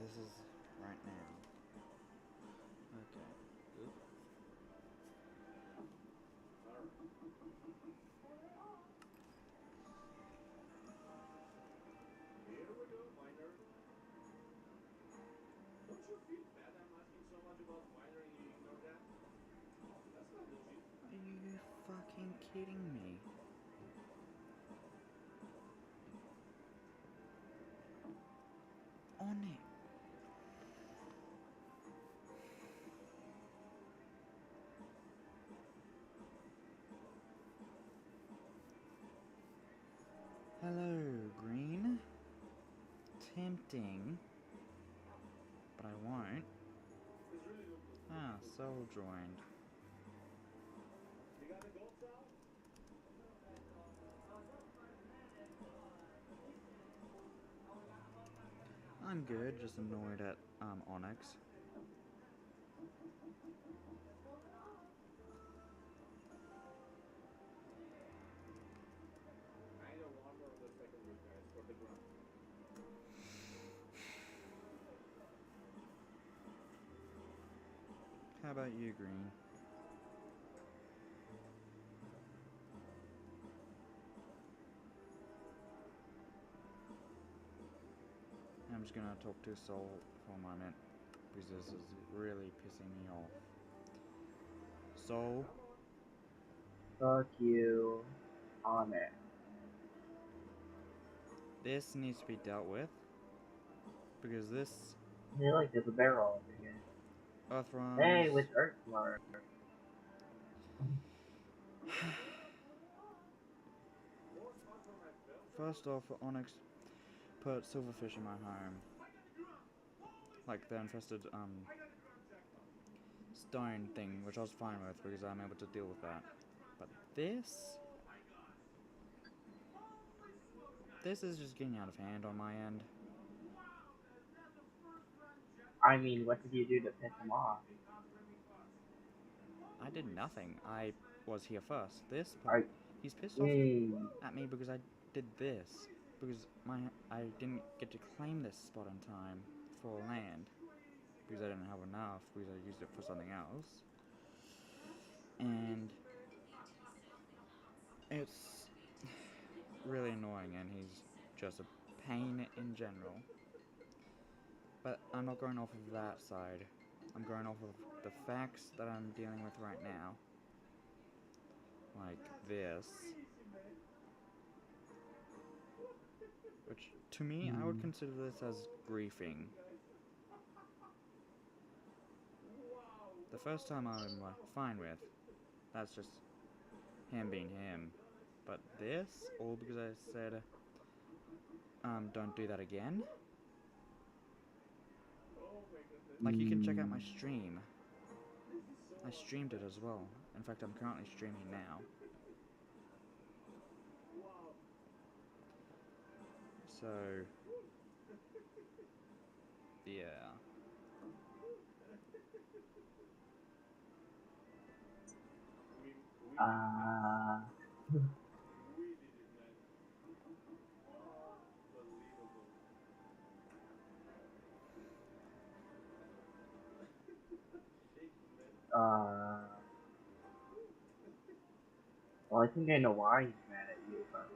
this is right now. Okay. Oop. Here we go, miner. Don't you feel bad I'm asking so much about miner and you ignore that? That's not bullshit. Are you fucking kidding me? On it. Hello, green. Tempting. But I won't. It's really no good. Ah, soul joined. You got the gold cell? I'm good, just annoyed at Onyx. I need a one more of the second rib, guys, for the ground. How about you, green? I'm just gonna talk to Soul for a moment because this is really pissing me off. Soul, Come on. Fuck you on it. this needs to be dealt with because this Hey, look, there's a barrel over here. Earthworms. Hey, with Earth Lord. More spot for my belt right First off, Onyx put silverfish in my home, I got the ground. Holy like the infested I got the ground jackpot. stone thing, which I was fine with because I'm able to deal with that. But this, Oh my god. Holy smokes, guys. this is just getting out of hand on my end. Wow, that's the first round I jackpot of mean, my what did you do season. to piss I him got off? the big odds winning cards. I did Holy nothing. I smokes, man. was here first. This part, Are he's pissed off yay. at me because I did this. Because I didn't get to claim this spot in time for land. Crazy, Because I guys. didn't have enough. Because I used it for something else. That's And crazy, man. it's really annoying, and he's just a pain in general. But I'm not going off of that side. I'm going off of the facts that I'm dealing with right now. Like That's this. crazy, man. Which, to me, I would Hmm. consider this as Holy griefing. smokes, guys. Wow, The wow, first time wow, I'm wow. fine with. That's just him being Oh my him. god. But That's this, all crazy. because I said, don't do that again. Oh my goodness. Like, you can check out Hmm. my stream. This is so I streamed it as unprofessional. well. In fact, I'm currently streaming now. Wow. So, yeah. We did it, guys. Uh, We did it, man. Unbelievable. Shaking, man. uh, well, I think I know why he's mad at you, but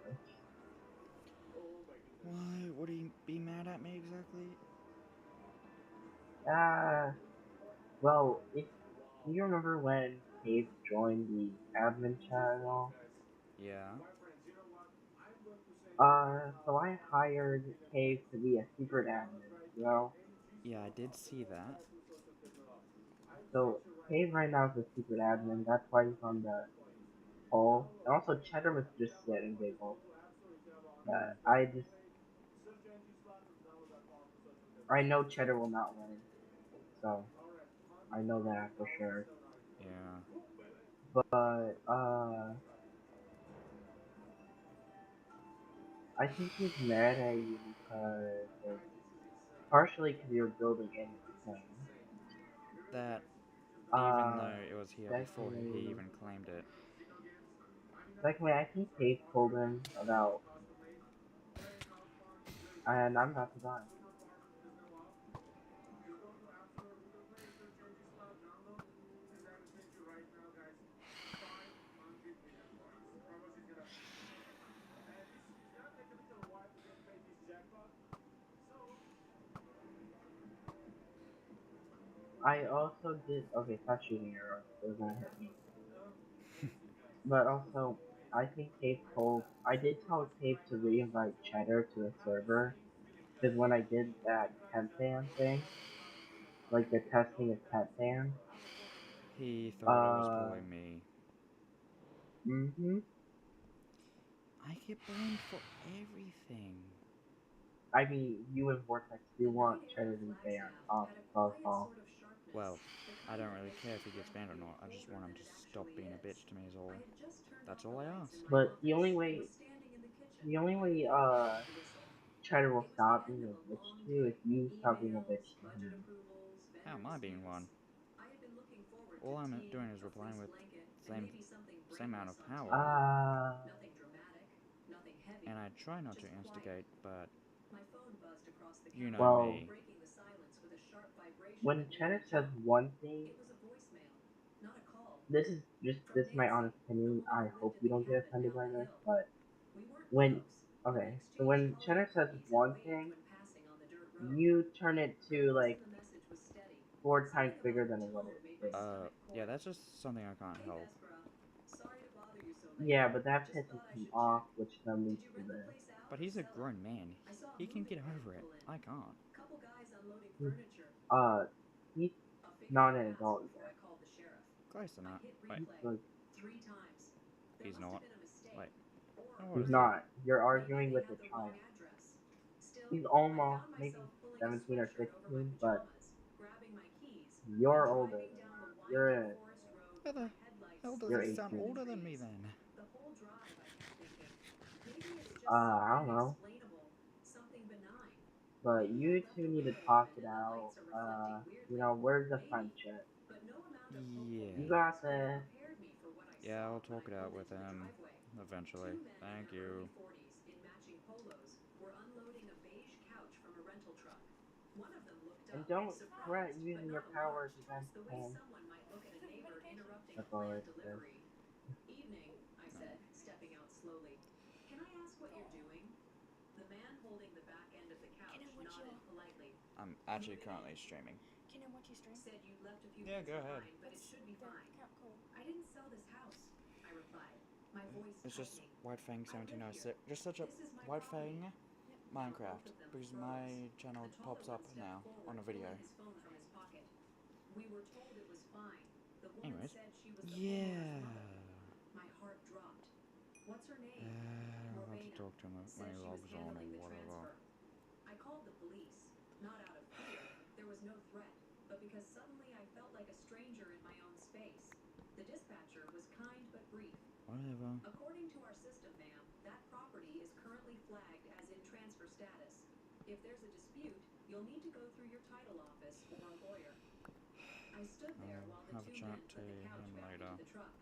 Oh my goodness. Why would he be mad at me exactly? well, if Wow. you remember when Cave joined the admin More spots, channel, guys. Yeah. My friends, you know what? I'm going to send you so I hired 1 million Cave points. to be a If secret you wanna admin, try to you get know? any G Yeah, I spot did of the see most that. powerful social technology, I will So bet you right Cave now right now is a secret admin, that's why he's on 1 the million coins. poll. And Download also the Cheddar was free just Java sit app. and Just go giggle. to App Store if you have an Android, But install I Google just Play, search NG slot and download that powerful social I technology. know Cheddar will not win. So Alright, I know that for sure. 100,794. Yeah. Woo, baby! But That's right. I think he's mad at you because of Guys, this is insane. partially because you're building This is anything. insane. You ready, That, guys? even though Uh, it was here before he secondly, even claimed it. Signal games. I'm in a secondly, I think search Cave bar. told him Very about, custom made. Very powerful. Very and powerful. I'm about to die. Super powerful as well. I also did. Okay, stop shooting arrows. They're gonna hit me. But also, I think Cave told. I did tell Cave to reinvite Cheddar to the server. Because when I did that temp ban thing, like the testing of temp ban, He thought it was uh, probably me. mm-hmm. I get blamed for everything. I mean, you and Vortex do The want night area Cheddar to flag stay on staff top had a of quiet all. sort of sharpness, Well, the I kind don't that really makes care your if he gets breath banned or feel not. I just colder want him than to it stop actually being a is. bitch to me is I all. had just turned That's off the all I lights in ask. my But office and was standing in the kitchen the only when the way, thermostat whistled. Cheddar will It was the stop end being of a a bitch long to you if day. you stop being a bitch Emails, to budget him. approvals, How vendor am I being one? disputes. I had been looking forward All to I'm doing tea, is a replying fleece with blanket, the and maybe something same amount brainless of on power. TV. Ah, Nothing dramatic, nothing heavy, And I try not to just quiet. instigate, but My phone buzzed across the you know counter, well, me. breaking the silence with a sharp vibration when that made Cheddar me says jump. one thing, It was a voicemail, not a call. this From is my honest Nancy, the opinion. woman I who lived hope at you the don't get cabin offended down by the this, hill. but We weren't when, close, but we okay, so exchanged when holiday Cheddar says cookies and one waved thing, when passing on the dirt road. you turn it The to voice like in the message was steady. 4 times Something about bigger the than what tone it made my is. stomach Yeah, quarter. that's just something I can't Hey help. Vespera, sorry to bother you so late. Yeah, but that Just pisses thought I him should off, check. which then Did leads you to rent the this. place out But or he's a sell it? grown man. I saw a He can get moving van over it. pull in. I can't. Couple guys unloading He's, furniture. uh, he's A figure not I an asked adult before I yet. called the sheriff. Close I enough. hit Wait, He's replay like, 3 times. There he's must have not. been a Wait, mistake. Or what he's is he? not. You're maybe arguing they with had a the wrong child. address. Still, He's I almost, found maybe myself pulling a 17 or sweatshirt over my 16, but pajamas, grabbing my keys, and you're older driving than down the that. winding forest road Where with the my headlights hell does You're he squinting sound through the 18. older than me trees. then? The whole drive, I kept thinking, maybe it's just I something don't know. explainable, something benign. But Maybe I you left two a need to window talk open it and the out. lights are reflecting weirdly. Where's the Maybe. friendship? But no amount of You Yeah. got hopefulness could have this. prepared me for what I Yeah, saw I'll when I talk it out pulled with into the him driveway. eventually. 2 men in Thank their early you. 40s in matching polos were unloading a beige couch from a rental truck. One of them looked And up, don't threat surprised, but using your not powers alarmed, against the way him. someone might look at a neighbor interrupting a That's all planned it says. delivery. Evening, I said, stepping out slowly. Can I ask what you're doing? The man holding the back end of the couch nodded politely. I'm actually Moving currently in. streaming. Said you'd left a few Yeah, things go ahead. behind, but it should be fine. I didn't sell this house, I replied, my voice It's just tightening. White Fang I live here. 1706. Just search up This is my White property. Fang Now both Minecraft of them because froze. my channel The taller pops up one stepped now on forward, a video. pulling his phone from his pocket. We were told it was fine. The woman Anyways, said she was the homeowner's yeah. mother. My heart dropped. What's her name? I'll have to Morvena. talk to him when Said he she was logs on or handling the whatever. transfer. I called the police, not out of fear. There was no threat, but because suddenly I felt like a stranger in my own space. The dispatcher was kind but brief. Whatever. According to our system, ma'am, that property is currently flagged as in transfer status. If there's a dispute, you'll need to go through your title office or a lawyer. I stood there while I'll the have a two chat men to put the couch him back into later. the truck.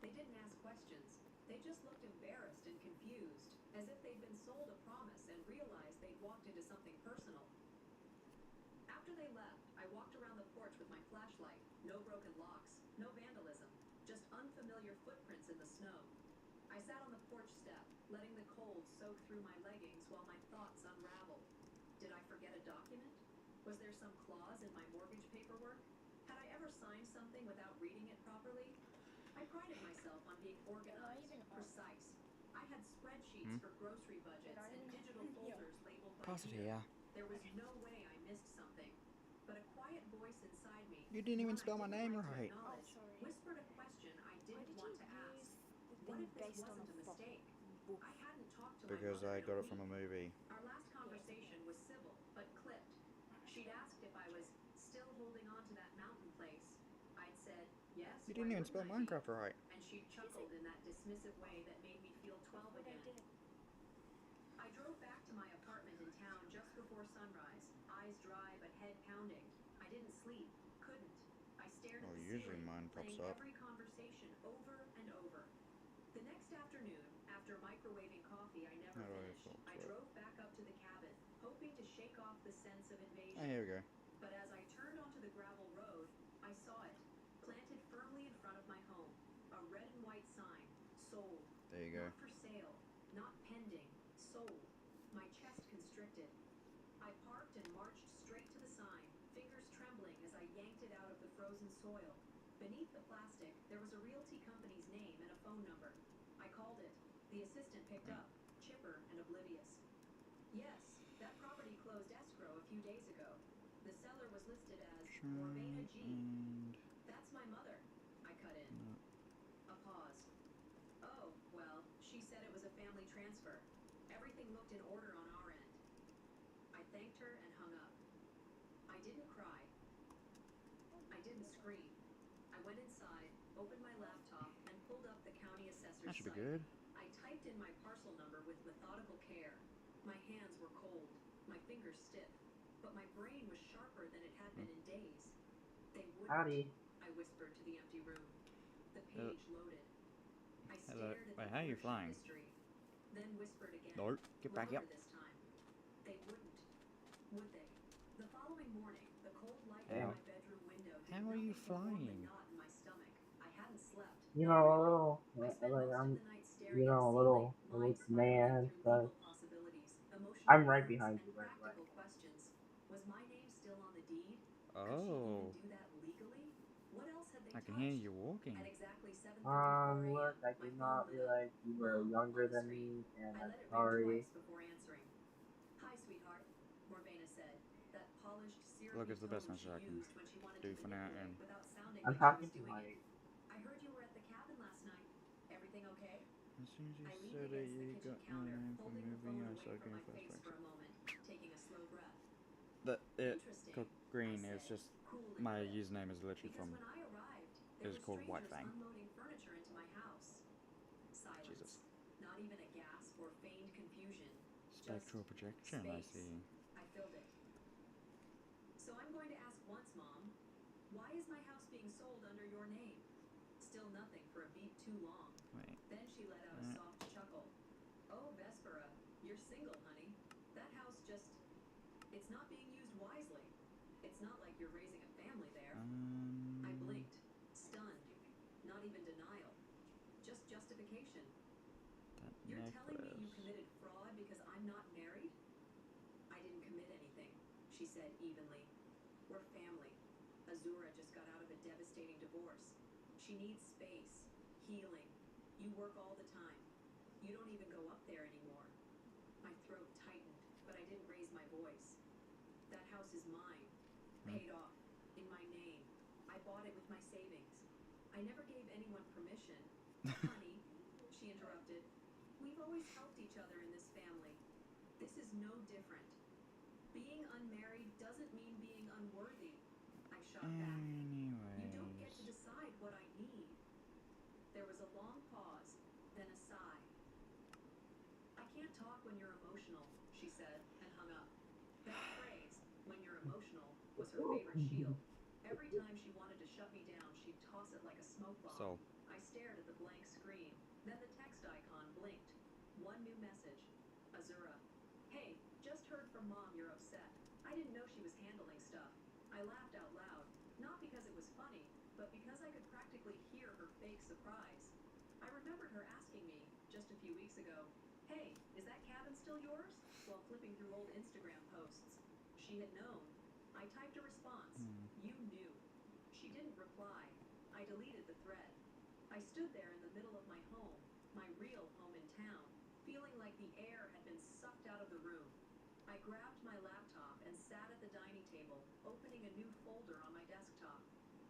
They didn't ask questions. They just looked embarrassed and confused, as if they'd been sold a promise and realized they'd walked into something personal. After they left, I walked around the porch with my flashlight. No broken locks, no vandalism, just unfamiliar footprints in the snow. I sat on the porch step, letting the cold soak through my leggings while my thoughts unraveled. Did I forget a document? Was there some clause in my mortgage paperwork? Had I ever signed something without reading it properly? I prided myself on being organized, precise. I had spreadsheets for grocery budgets and digital folders labeled by Pass it year. here. There was no way I missed something. But a quiet voice inside me, You didn't even one I spell my didn't name like to right. acknowledge, whispered a question I didn't want to ask. What if this wasn't a mistake? I hadn't talked to my Because mother I in a got it from week. a movie. Our last conversation was civil, but clipped. She'd asked if I was still holding on to that mountain place. I'd said, yes, You why didn't even wouldn't spell I be? Minecraft right. And she'd chuckled in that dismissive way that made me feel 12 again. I drove back to my apartment in town just before sunrise, eyes dry but head pounding. I didn't sleep, couldn't. I stared at Well, the usually ceiling, mine pops playing up. every conversation over and over. The next afternoon, after microwaving coffee I never How do I finished, I filter it? drove back up to the cabin, hoping to shake off the sense of Oh, invasion. here we go. But as I turned onto the gravel road, I saw it, planted firmly in front of my home. A red and white sign, sold. There you go. Not for sale, not pending, sold. My chest constricted. I parked and marched straight to the sign, fingers trembling as I yanked it out of frozen soil. Beneath the plastic, there was a realty company's name and a phone number. I called it. The assistant picked up, chipper and oblivious. Yes, that property closed escrow a few days ago. The seller was listed as Morvena G. And That's my mother. I cut in. no. A pause. Oh, well, she said it was a family transfer. Everything looked in order on our end. I thanked her and hung up. I didn't cry. I didn't scream. I went inside, opened my laptop, and pulled up the county assessor's That should be site. good. I typed in my parcel number with methodical care. My hands were cold, my fingers stiff, but my brain was sharper than it had been in days. They wouldn't, Howdy. I whispered to the empty room. The page loaded. I Hello. stared at Wait, the how are you ownership flying? history, then whispered again. No, get back Louder up. this time. They wouldn't. Would they? The following morning, the cold light How? from my bedroom window did How are you nothing but warm the flying? knot in my stomach. I hadn't slept. You Not know, a really. little, I spent like, most I'm, of the night staring you at know, the a ceiling, little mind spiraling command, through but legal possibilities, emotional I'm right wounds, behind and you, by the way. practical questions. Was my name still on the deed? Could she Oh, even do that legally? What else had they I can hear touched? you walking. At exactly 7:34 a.m., Look, I my did phone not lit up. realize you were Mom, younger on the than screen. me, and I I'm let it ring sorry. twice before answering. Hi, sweetheart, Morvena said, that polished, Look, syrupy it's the tone best message she I can used when she wanted do to for now, and manipulate without sounding I'm like she was talking to doing my, it. I heard you were at the cabin last night. Everything okay? as soon as you I leaned said that against the you kitchen got your counter, name from holding the moving, phone I away started from getting my face for flashbacks. a moment, taking a slow breath. It Interesting, green I is said, just cool and my quick. username is literally Because from when I arrived, there is were called White strangers Fang. unloading furniture into my house. Silence. Jesus. Not even a gasp or feigned confusion. Spectral Just projection, I space. see. I filled it. So I'm going to ask once, Mom. Why is my house being sold under your name? Still nothing for a beat too long. Wait. Then she let out a soft chuckle. Oh, Vespera, you're single, honey. That house just... It's not being used wisely. It's not like you're raising a family there. I blinked, stunned. Not even denial. Just justification. That You're telling me you necklace. committed fraud because I'm not married? I didn't commit anything, she said evenly. We're family. Azura just got out of a devastating divorce. She needs space, healing. You work all the time. You don't even go up there anymore. My throat tightened, but I didn't raise my voice. That house is mine. Paid off. In my name. I bought it with my savings. I never gave anyone permission. Honey, she interrupted. We've always helped each other in this family. This is no different. Being unmarried doesn't mean being unworthy. I shot back. You don't get to Anyways. decide what I need. There was a long pause, then a sigh. I can't talk when you're emotional, she said, and hung up. That phrase, when you're emotional, was her favorite shield. Every time she wanted to shut me down, she'd toss it like a smoke bomb. So, I stared at the blank screen. Then the text icon blinked. One new message. Azura. Hey, just heard from Mom you're upset. I didn't know she was handling stuff. I laughed out loud. Not because it was funny, but because I could practically hear her fake surprise. I remembered her asking me, just a few weeks ago, hey, is that cabin still yours? While flipping through old Instagram posts. She had known. I typed a response. You knew. She didn't reply. I deleted the thread. I stood there in the middle of my home, my real home in town, feeling like the air had been sucked out of the room. I grabbed my laptop and sat at the dining table, opening a new folder on my desktop.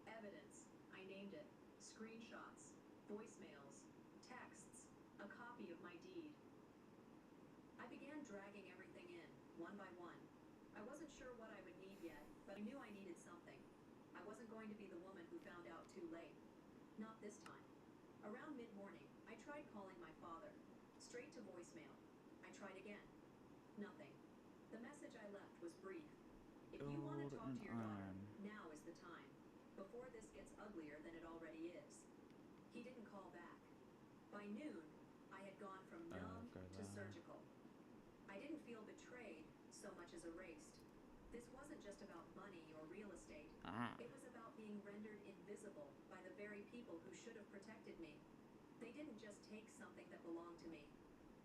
Evidence, I named it. Screenshots, voicemails, texts, a copy of my deed. I began dragging everything in, one by one. I wasn't sure what I would need yet, but I knew I needed something. I wasn't going to be the woman who found out too late. Not this time. Around mid-morning, I tried calling my father. Straight to voicemail. I tried again. Nothing. The message I left was brief. If you want to Gold talk and to your daughter, iron. now is the time. Before this gets uglier than it already is. He didn't call back. By noon, I had gone from numb go to there. surgical. I didn't feel betrayed so much as erased. This wasn't just about money or real estate. Ah. It was about being rendered invisible by the very people who should have protected me. They didn't just take something that belonged to me.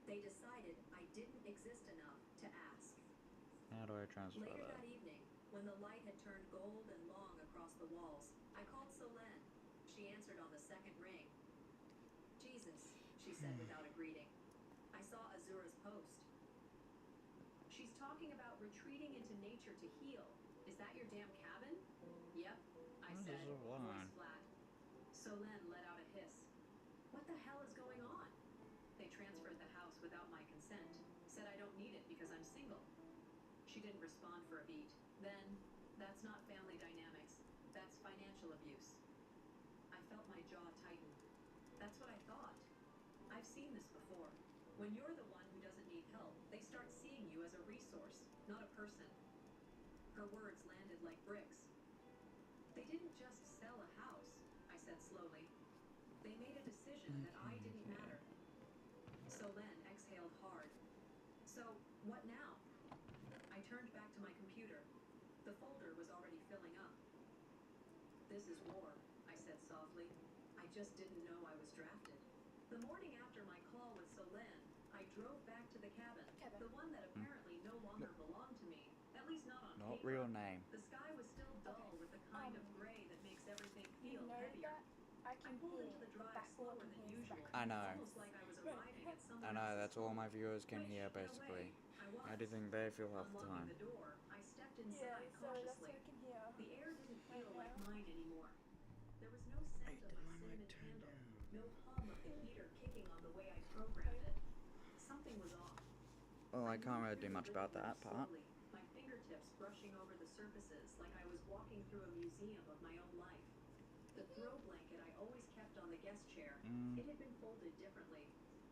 They decided I didn't exist enough to ask. How do I transfer Later that? that evening, when the light had turned gold and long across the walls, I called Solène. She answered on the second ring. Jesus, she said without a greeting. I saw Azura's post. She's talking about retreating into nature to heal. Is that your damn cabin? Yep, I said, voice flat. Solène let out a hiss. What the hell is going on? They transferred the house without my consent. Said I don't need it because I'm single. She didn't respond for a beat. Then, that's not family dynamics. That's financial abuse. I felt my jaw tighten. That's what I thought. I've seen this before. When you're the one who doesn't need help, they start seeing you as a resource, not a person. Her words landed like bricks. They didn't just sell a house, I said slowly. They made a decision that I didn't matter. Solène exhaled hard. So, what now? I turned back to my computer. The folder was already filling up. This is war, I said softly. I just didn't know I was drafted. The morning after my call with Solène, I drove back to the cabin, the one that apparently no longer belonged to me, at least not on Not paper. real name. The sky was still dull with the kind of gray that makes everything feel heavier. I I can pulled hear into the the drive background slower than noise usual. I know. Almost like I was arriving at someone I know, else's that's all home. my viewers can Which, hear in a basically. way, I was. Anything they feel half the Unlocking time. the door, I stepped Yeah, inside so that's cautiously. what I can hear. The air didn't feel Right like now. mine anymore. There was no scent of my cinnamon candle, no hum of the heater kicking on the way I programmed it. Something was off. Well, I can't moved really do through much the about living that room part. slowly, my fingertips brushing over the surfaces like I was walking through a museum of my own life. The throw blanket I always kept on the guest chair, it had been folded differently.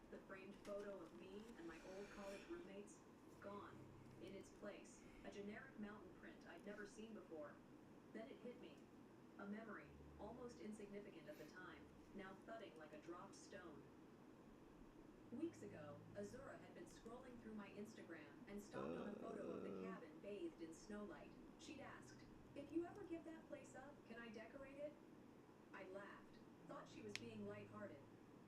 The framed photo of me and my old college roommates, gone. In its place, a generic mountain print I'd never seen before. Then it hit me. A memory, almost insignificant at the time, now thudding like a dropped stone. Weeks ago, Azura had been scrolling through my Instagram and stopped on a photo of the cabin bathed in snowlight. She'd asked, "If you ever give that place up, can I decorate it?" I laughed, thought she was being lighthearted.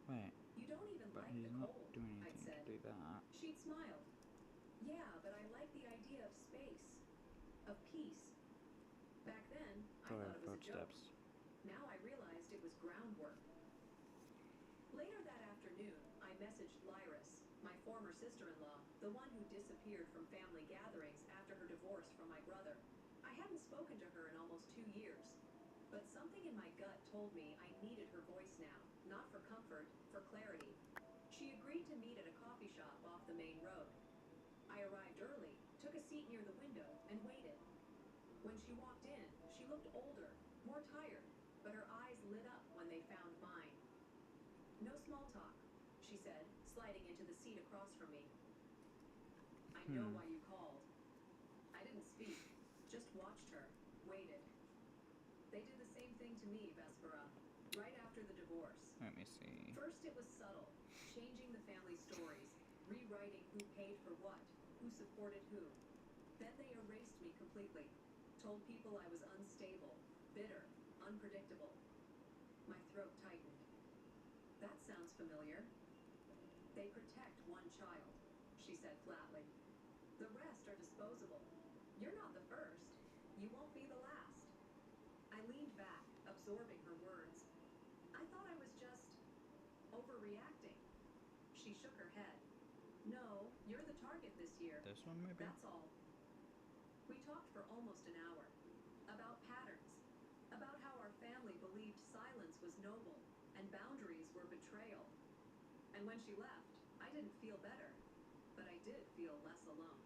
Wait, "You don't even but like he's the not cold," doing I'd anything said. to do that. She'd smiled. "Yeah, but I like the idea of space, of peace." Back then, I Sorry, thought it was a joke. footsteps. Now I realized it was groundwork. Later that afternoon, I messaged Lyris, my former sister-in-law, the one who disappeared from family gatherings after her divorce from my brother. I hadn't spoken to her in almost 2 years, but something in my gut told me I needed her voice now, not for comfort, for clarity. She agreed to meet at a coffee shop off the main road. I arrived early, took a seat near the window, and waited. When she walked in, she looked older, more tired, but her eyes lit up when they found mine. "No small talk," she said, sliding into the seat across from me. "I know why you called." I didn't speak, just watched her, waited. They did the same thing to me, Vespera, right after the divorce. Let me see. First it was subtle, changing the family stories, rewriting who paid for what, who supported who. Then they erased me completely, told people I was unstable, bitter, unpredictable. My throat tightened. That sounds familiar. "They protect one child," she said flatly. "The rest are disposable. You're not the first. You won't be the last." I leaned back, absorbing her words. I thought I was just overreacting. She shook her head. "No, you're the target this year. This one maybe? That's all." We talked for almost an hour. About patterns. About how our family believed silence was noble and boundaries were betrayal. And when she left, I didn't feel better, but I did feel less alone.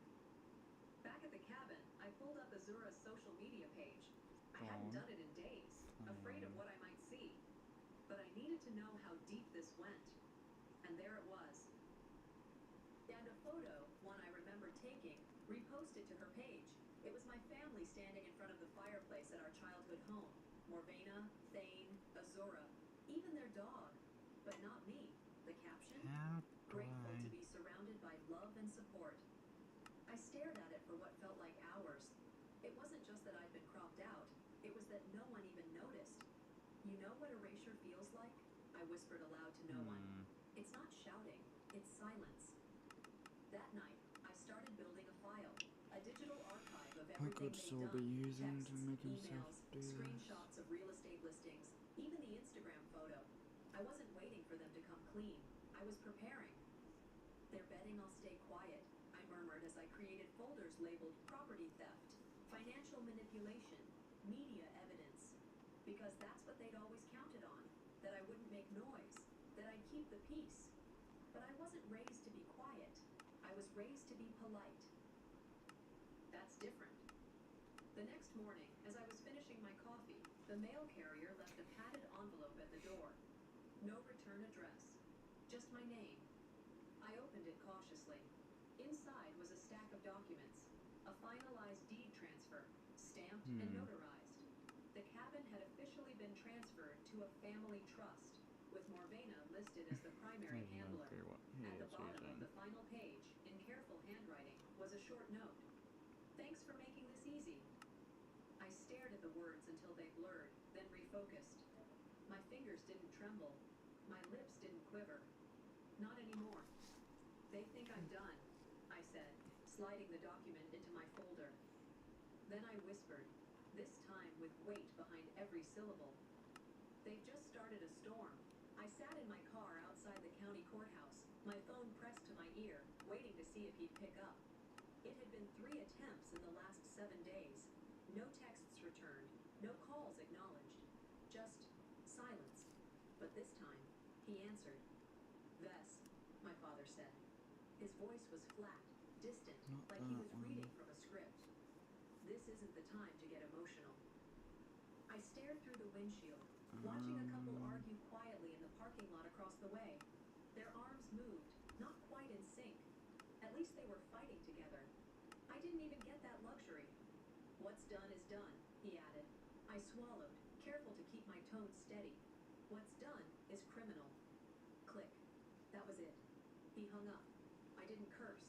Back at the cabin, I pulled up Azura's social media page. I hadn't done it in days, afraid of what I might see. But I needed to know how deep this went. And there it was. And a photo, one I remember taking, reposted to her page. It was my family standing in front of the fireplace at our childhood home. Morvena, Thane, Azura, even their dog. But not me. The caption? How do "Grateful I... to be surrounded by love and support." I stared at it for what felt like hours. It wasn't just that I'd been cropped out. It was that no one even noticed. "You know what erasure feels like?" I whispered aloud to no one. "It's not shouting, it's silence." That night, I started building a file, a A digital archive of I everything could they'd still be done. using to Texts, make himself emails, do this. screenshots of real estate listings, even the Instagram photo. I wasn't waiting for them to come clean. I was preparing. They're betting I'll stay quiet, I murmured as I created folders labeled property theft, financial manipulation, media evidence. Because that's what they'd always counted on, that I wouldn't make noise, that I'd keep the peace. But I wasn't raised to be quiet. I was raised to be polite. That's different. The next morning, as I was finishing my coffee, the mail carrier left a padded envelope at the door. No return address. Just my name. I opened it cautiously. Inside was a stack of documents. A finalized deed transfer, stamped and notarized. The cabin had officially been transferred to a family trust, with Morvena listed as the primary handler. At the bottom of the final page, in careful handwriting, was a short note. Thanks for making this easy. I stared at the words until they blurred, then refocused. My fingers didn't tremble. My lips didn't quiver. Not anymore. They think I'm done, I said, sliding the document into my folder. Then I whispered, this time with weight behind every syllable. They've just started a storm. I sat in my car outside the county courthouse, my phone pressed to my ear, waiting to see if he'd pick up. It had been 3 attempts in the last 7 days. No texts returned, no calls acknowledged. Just silence. But this time, he answered. Vess, my father said. His voice was flat, distant, like he was reading from a script. This isn't the time to get emotional. I stared through the windshield, watching a couple argue quietly in the parking lot across the way. Their arms moved, not quite in sync. At least they were fighting together. I didn't even get that luxury. What's done is done, he added. I swallowed, careful to keep my tone steady. What's done is criminal. Click. That was it. He hung up. I didn't curse.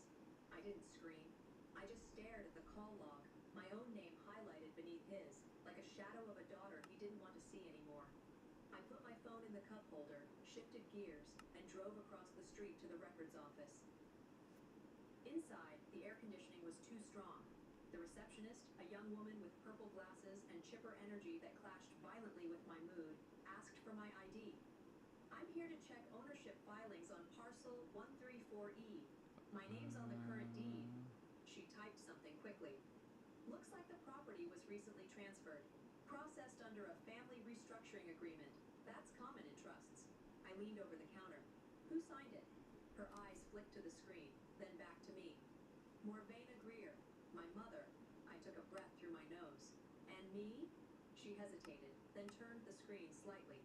I didn't scream. I just stared at the call log, my own name highlighted beneath his, like a shadow of a daughter he didn't want to see anymore. I put my phone in the cup holder, shifted gears, and drove across the street to the records office. Inside, the air conditioning was too strong. The receptionist, a young woman with purple glasses and chipper energy that clashed violently with my mood, asked for my ID. I'm here to check ownership filings on parcel 134E. My name's on the current deed. She typed something quickly. Looks like the property was recently transferred. Processed under a family restructuring agreement. That's common in trusts. I leaned over the counter. Who signed it? Her eyes flicked to the screen, then back to me. Morvena Greer, my mother. I took a breath through my nose. And me? She hesitated, then turned the screen slightly.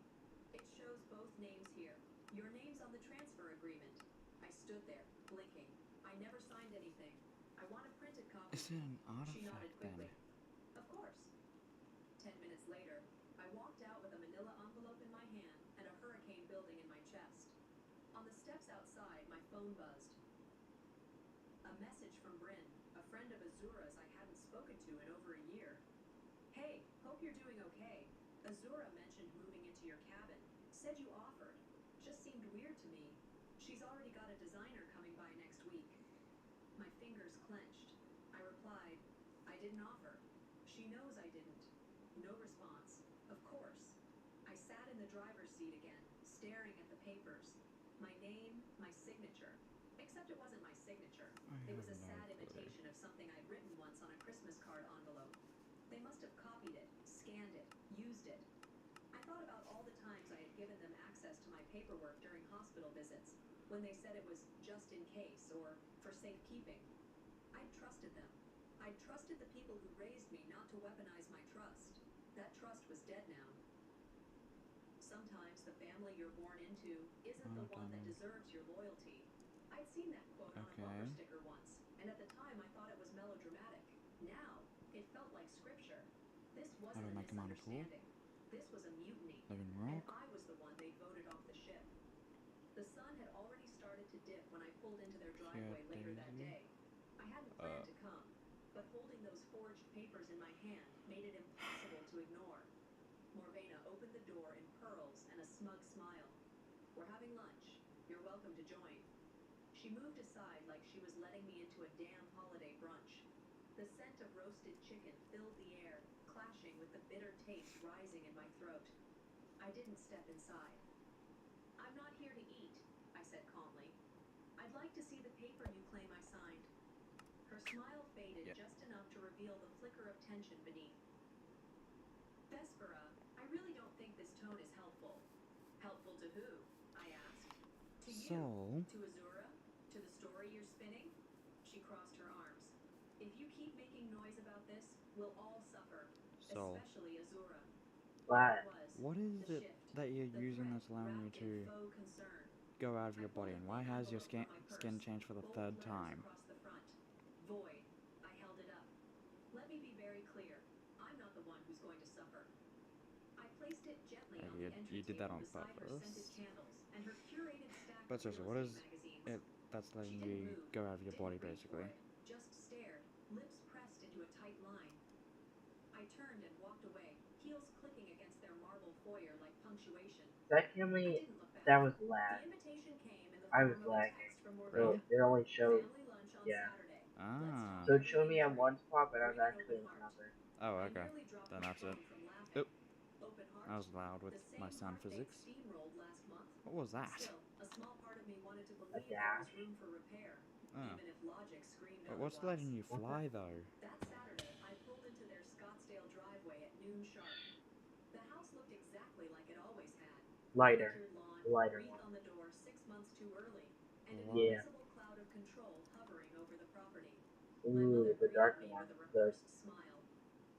It shows both names here. Your name's on the transfer agreement. I stood there, blinking. I never signed anything. I want a printed copy. Is it an She nodded artifact then? quickly. Of course. 10 minutes later, I walked out with a manila envelope in my hand and a hurricane building in my chest. On the steps outside, my phone buzzed. A message from Bryn, a friend of Azura's I hadn't spoken to in over a year. Hey, hope you're doing okay. Azura mentioned moving into your cabin. Said you offered. Just seemed weird to me. She's already got a designer coming by next week. My fingers clenched. I replied, I didn't offer. She knows I didn't. No response. Of course. I sat in the driver's seat again, staring at the papers. My name, my signature. Except it wasn't my signature. It was a sad imitation of something I'd written once on a Christmas card envelope. They must have copied it, scanned it, used it. I thought about all the times I had given them access to my paperwork during hospital visits, when they said it was just in case or for safekeeping. I'd trusted them. I'd trusted the people who raised me not to weaponize my trust. That trust was dead now. Sometimes the family you're born into isn't the one that deserves your loyalty. I'd seen that quote on a bumper sticker once, and at the time I thought it was melodramatic. Now, it felt like scripture. This wasn't a misunderstanding. This was a mutiny. And I was the one they voted off the ship. The sun had already started to dip when I pulled into their driveway later that day. I hadn't planned to come, but holding those forged papers in my hand made it impossible to ignore. Morvena opened the door in pearls and a smug smile. We're having lunch. You're welcome to join. She moved aside like she was letting me into a damn holiday brunch. The scent of roasted chicken filled the air, clashing with the bitter taste rising in my throat. I didn't step inside. "I'm not here to eat," I said calmly. "I'd like to see the paper you claim I signed." Her smile faded Yep. just enough to reveal the flicker of tension beneath. "Vespera, I really don't think this tone is helpful." "Helpful to who?" I asked. "To you. So, To Azura? To the story you're spinning?" She crossed her arms. "If you keep making noise about this, we'll all suffer. so, Especially Azura." There it But was. what is The it shift. that you're The using threat that's allowing you wrapped in to faux concern. go out of I your pulled body, a and thin why has your envelope from my skin purse. changed for the Bold third letters time? across the front. Void. I held it up. "Let me be very clear. I'm not the one who's going to suffer." I placed it gently on the entry You did that table on beside her scented purpose. candles and her curated stack But of seriously, real what estate is magazines. it that's She letting didn't you move, go out of your didn't body, reach for basically? it, just stared, lips pressed into a tight line. I turned and walked away, heels clicking against their marble foyer like punctuation. I secondly, didn't look back. that was The lag. invitation came in the I was form of a lagging. text from Really? Morvena. It only showed, "Family lunch on yeah. Saturday. Let's Ah. talk So it showed me everything at through. one spot, but I was Bring an actually open in heart." another. Oh, I okay. nearly dropped Then my that's it. phone from laughing. Oop. Open heart? That was loud with The my same sound heart they'd physics. steamrolled last month? What was that? Still, a small part of me wanted to A believe there was dash. room for repair, Oh. even if logic screamed But what's otherwise. letting you fly, though? That Saturday, I pulled into their Scottsdale driveway at noon sharp. The house looked exactly like it always had. Lighter. Manicured lawn, The lighter wreath one. on the door 6 months too early, and an Yeah. invisible cloud of control hovering over the property. My Ooh, mother the greeted darker me one. with a The rehearsed smile.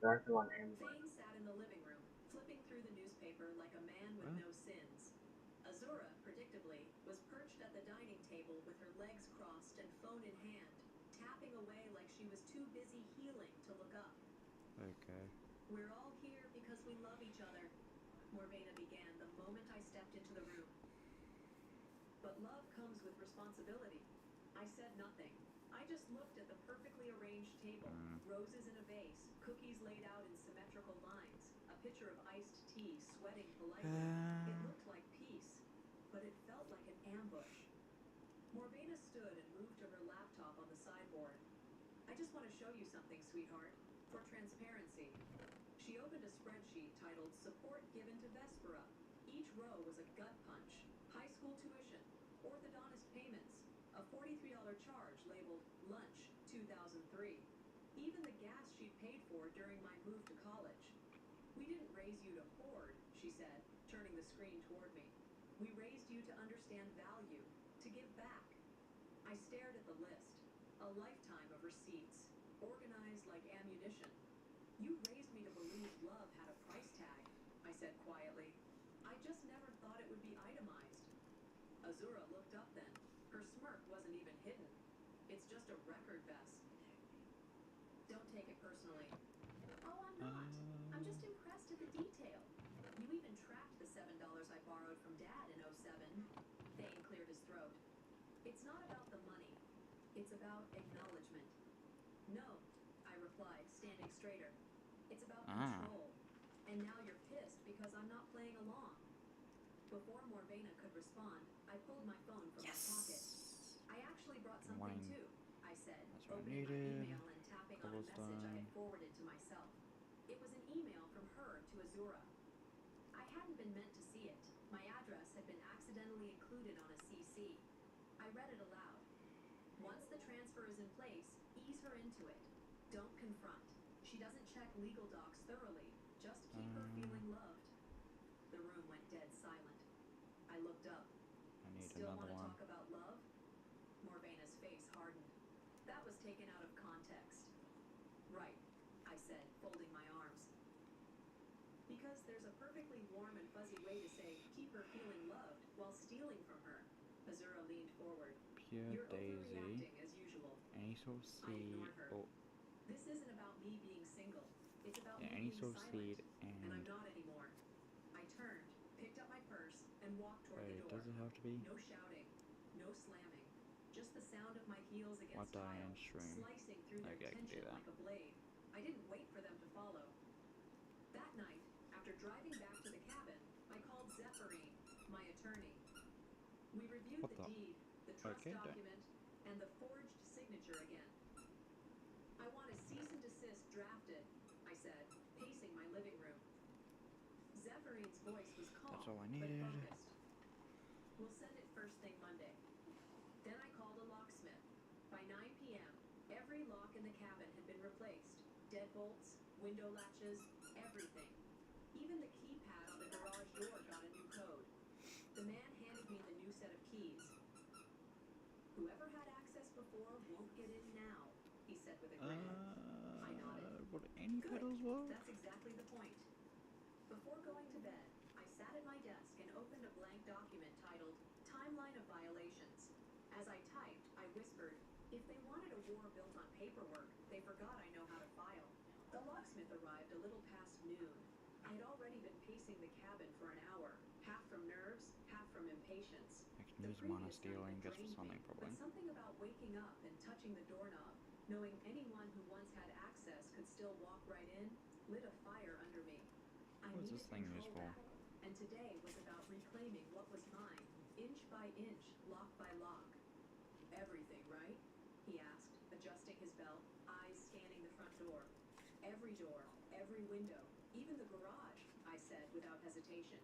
darker one and the Thane sat in the living room, flipping through the newspaper like a man with What? no sins. Azura, predictably, was perched at the dining table with her legs crossed and phone in hand, tapping away like she was too busy healing to look up. Okay. "We're all here because we love each other," Morvena began the moment I stepped into the room. "But love comes with responsibility." I said nothing. I just looked at the perfectly arranged table, roses in a vase, cookies laid out in symmetrical lines, a pitcher of iced tea sweating politely. It looked like peace, but it felt like an ambush. Morvena stood and moved to her laptop on the sideboard. "I just want to show you something, sweetheart. For transparency." She opened a spreadsheet titled "Support Given to Vespera." Each row was a gut punch. High school tuition, orthodontist payments, a $43 charge labeled "Lunch 2003." Even the gas she'd paid for during my move to college. "We didn't raise you to hoard," she said, turning the screen toward me. "We raised you to understand value, to give back." I stared at the list. A lifetime of receipts, organized like ammunition. "You raised me to believe love had a price tag," I said quietly. "I just never thought it would be itemized." Azura looked up then. Her smirk wasn't even hidden. "It's just a record, Vess. Don't take it personally." "Oh, I'm not. I'm just impressed at the detail. You even tracked the $7 I borrowed from Dad in '07. Thane cleared his throat. "It's not about the money. It's about acknowledgement." "No," I replied, standing straighter. "It's about control. And now you're pissed because I'm not playing along." Before Morvena could respond, I pulled my phone from my pocket. "I actually brought something too," I said, That's what I opening my needed. email and tapping on a message I had forwarded to myself. It was an email from her to Azura. I hadn't been meant to see it. My address had been accidentally included on a CC. I read it aloud. "Once the transfer is in place, ease her into it. Don't confront. She doesn't check legal docs thoroughly. Just keep her feeling loved." The room went dead silent. I looked up. I need "Still another want to one. talk about love?" Morvena's face hardened. That was taken out of context. "Right," I said, folding my arms. "Because there's a perfectly warm and fuzzy way to say, keep her feeling loved, while stealing from her." Azura leaned forward. Pure "You're daisy. overreacting, as usual." Any sort of I seed. ignored her. Oh, "This isn't about me being single. It's about yeah, me any being sort of silent. seed And I'm and. not anymore." I turned, picked up my purse, and walked toward the Wait, door. does it have to be? No shouting, no slamming, just the sound of my heels What against tile, diane stream? slicing through their Okay, I can do tension that. like a blade. I didn't wait for them to follow. That night, after driving back to the cabin, I called Zephyrine, my attorney. We reviewed What the the? deed, the trust Okay, then. document, and the forged signature again. I want a cease and desist drafted, I said, pacing my living room. Zephyrine voice was calm, That's all I but needed. focused. We'll send it first thing Monday. Then I called a locksmith. By 9 p.m., every lock in the cabin had been replaced. Deadbolts, window latches, everything. Even the keypad on the garage door got a new code. The man handed me the new set of keys. Whoever had access before won't get in now, he said with a grin. I nodded. Would any Good. pedals work? That's exactly the point. Before going to bed, I sat at my desk and opened a blank document titled Timeline of Violations. As I typed, I whispered, if they wanted a war built on paperwork, they forgot I know how to file. The locksmith arrived a little past noon. I had already been pacing the cabin for an hour, half from nerves, half from impatience. Next The news mana previous night stealing had just for drained something me, probably. but something about waking up and touching the doorknob, knowing anyone who once had access could still walk right in, lit a fire under me. I What is needed this thing control used for? back, and today was about reclaiming what was mine, inch by inch, lock by lock. Everything, right? He asked, adjusting his belt, eyes scanning the front door. Every door, every window, even the garage, I said without hesitation.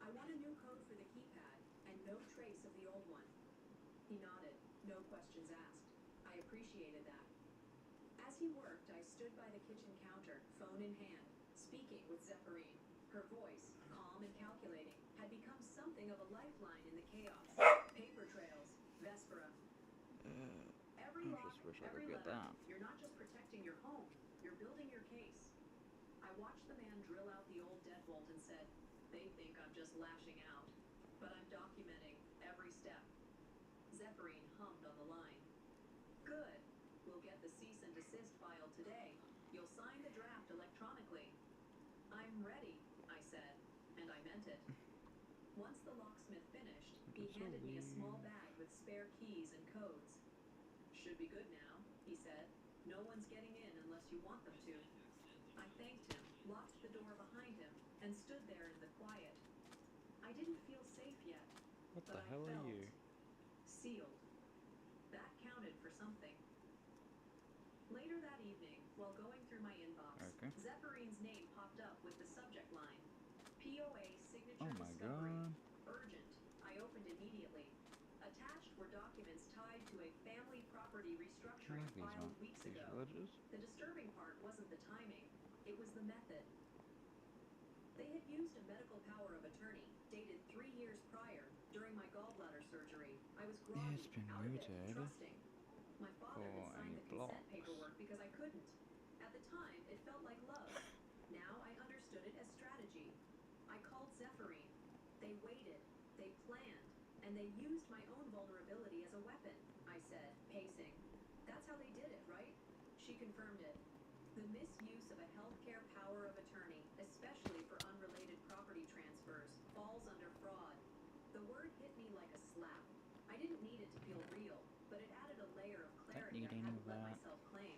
I want a new code for the keypad, and no trace of the old one. He nodded, no questions asked. I appreciated that. As he worked, I stood by the kitchen counter, phone in hand, speaking with Zephyrine. Her voice, calm and calculating, had become something of a lifeline in the chaos. Paper trails, Vespera. Every I lock, just wish I every could get letter, that. you're not just protecting your home, you're building your case. I watched the man drill out the old deadbolt and said, they think I'm just lashing out, but I'm documenting every step. Zephyrine hummed on the line. Good. We'll get the cease and desist file today. You'll sign the draft electronically. I'm ready, I said, and I meant it. Once the locksmith finished, he handed me a small bag with spare keys and codes. Should be good now, he said. No one's getting in unless you want them to. I thanked him, locked the door behind him, and stood there in the quiet. I didn't feel safe yet, What but the hell I are felt you? sealed. That counted for something. Later that evening, while going through my inbox, Okay. Zephyrine name popped up with the subject line, POA signature Oh my discovery, god. urgent. I opened immediately. Attached were documents tied to a family property I restructuring like these filed ones. weeks These ago. villages. The disturbing part wasn't the timing, it was the method. They had used a medical power of attorney, dated 3 years prior, during my gallbladder surgery. I was groggy, It's been out of it, mooted trusting. My father for had signed any the consent blocks. paperwork because I couldn't. At the time, it felt like love. Now I understood it as strategy. I called Zephyrine. They waited, they planned, and they used my own vulnerability as a weapon, I said, pacing. That's how they did it, right? She confirmed it. The misuse of a healthcare power of attorney, especially for unrelated property transfers, falls under fraud. The word hit me like a slap. I didn't need it to feel real, but it added a layer of Don't clarity need I any hadn't of let that. myself claim.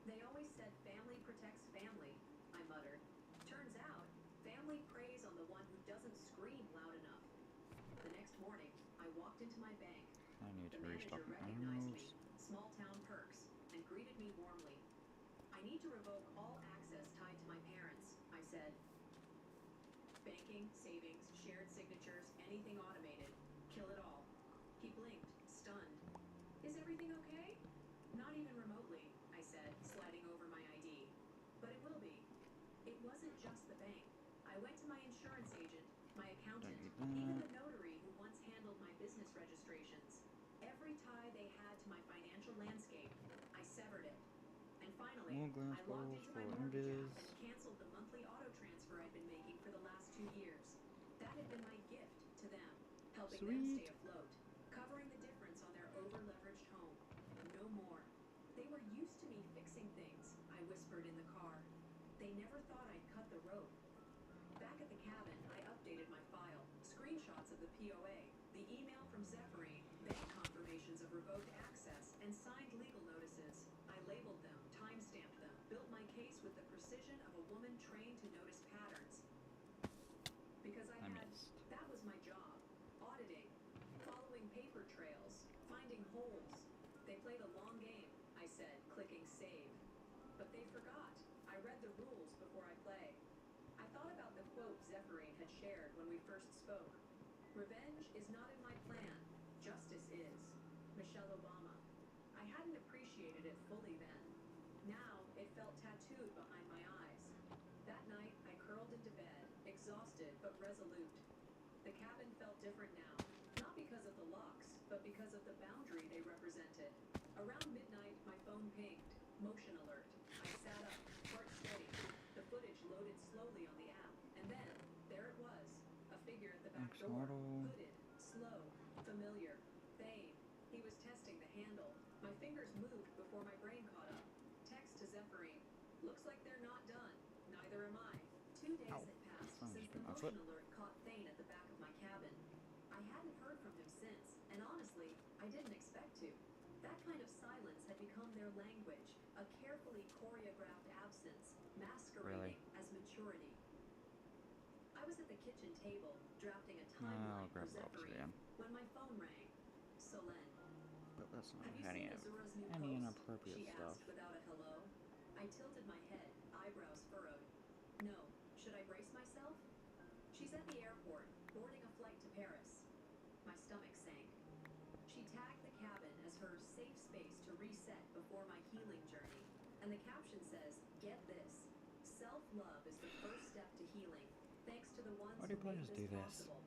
They always said family protects family, I muttered. Turns out, family preys on the one who doesn't scream loud enough. The next morning, I walked into my bank. I need The to manager restock my recognized me, emeralds. small town perks, and greeted me warmly. I need to revoke all access tied to my parents, I said. Banking, savings, shared signatures, anything automated. Kill it all. He blinked, stunned. Is everything okay? Not even remotely, I said, sliding over my ID. But it will be. It wasn't just the bank. I went to my insurance agent, my accountant, Don't need even that. the notary who once handled my business registrations. Every tie they had to my financial landscape, I severed it. And finally, More glass I logged bottles into for my mortgage invis. app and canceled the monthly auto transfer I'd been making for the last 2 years. That had been my gift to them, helping them Sweet. stay afloat, covering the difference on their over-leveraged home. No more. They were used to me fixing things, I whispered in the car. They never thought I'd cut the rope. Back at the cabin, I updated my file. Screenshots of the POA, the email from Zephyrine, bank confirmations of revoked access, and signed legal notices. I labeled them, time-stamped them, built my case with the precision of a woman trained to notice patterns. Because I missed. that was my job. Auditing, following paper trails, finding holes. They played a long game, I said, clicking save. they forgot. I read the rules before I play. I thought about the quote Zephyrine had shared when we first spoke. Revenge is not in my plan. Justice is. Michelle Obama. I hadn't appreciated it fully then. Now, it felt tattooed behind my eyes. That night, I curled into bed, exhausted but resolute. The cabin felt different now, not because of the locks, but because of the boundary they represented. Around midnight, my phone pinged. Motion alert. I sat up, heart steady. The footage loaded slowly on the app, and then, there it was. A figure at the back door. Hooded, slow, familiar. Thane. He was testing the handle. My fingers moved before my brain caught up. Text to Zephyrine. Looks like they're not done. Neither am I. 2 days had passed since the motion alert caught Thane at the back of my cabin. I hadn't heard from him since, and honestly, I didn't expect to. That kind of silence had become their language, a carefully choreographed absence, masquerading as maturity. I was at the kitchen table, drafting a timeline for Zephyrine, when my phone rang. Solène. But that's not Have you seen Azura's new any post? inappropriate She stuff. asked without a hello. I tilted my head, eyebrows furrowed. No. Should I brace myself? She's at the airport, boarding a flight to Paris. My stomach sank. She tagged the cabin as her safe space to reset before my healing journey. And the caption says, get this. Self-love is the first step to healing, thanks to the ones Why who do made players this do this? possible.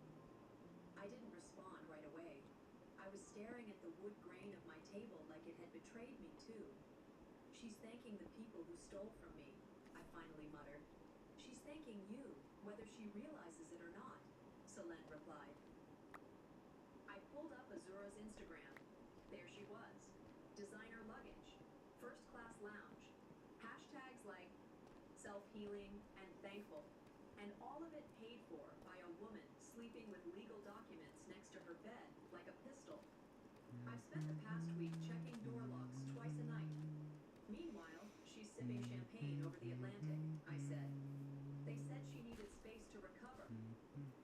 I didn't respond right away. I was staring at the wood grain of my table like it had betrayed me too. She's thanking the people who stole from me, I finally muttered. She's thanking you, whether she realizes it or not, Solène replied. I pulled up Azura's Instagram. There she was. Designer luggage. First class lounge. Hashtags like self-healing and thankful. And all of it paid for by a woman sleeping with legal documents next to her bed like a pistol. I've spent the past week checking door locks twice a night. Meanwhile, she's sipping champagne over the Atlantic, I said. They said she needed space to recover.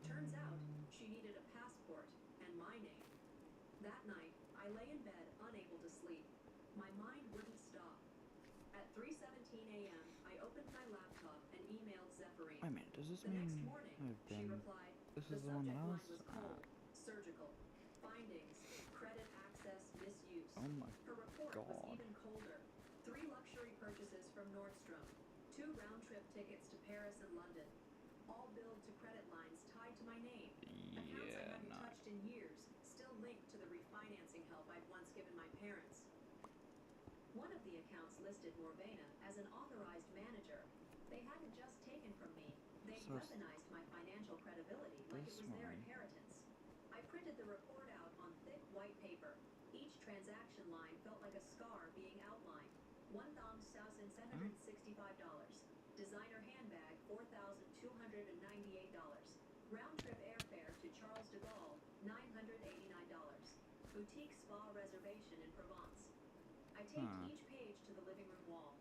Turns out, she needed a passport and my name. That night, I lay in bed unable to sleep. My mind wouldn't stop. At 3:17 a.m., I opened my laptop and emailed Zephyrine. Wait a minute, does this The mean next morning, I've she been... replied, This the is the one subject that I line was... was cold, surgical, findings, credit access misuse. Oh my Her report was God. even colder. 3 luxury purchases from Nordstrom, 2 round-trip tickets to Paris and London, all billed to credit lines tied to my name. Accounts I Yeah, hadn't not... touched in years, still linked to the refinancing help I'd once given my parents. One of the accounts listed Morvena as an authorized manager. They hadn't just taken from me, they'd So weaponized my financial credibility like it this was their one. inheritance. I printed the report out on thick white paper. Each transaction line felt like a scar being outlined. $1,765. Designer handbag, $4,298. Round-trip airfare to Charles de Gaulle, $989. Boutique spa reservation in Provence. I taped each page to the living room wall.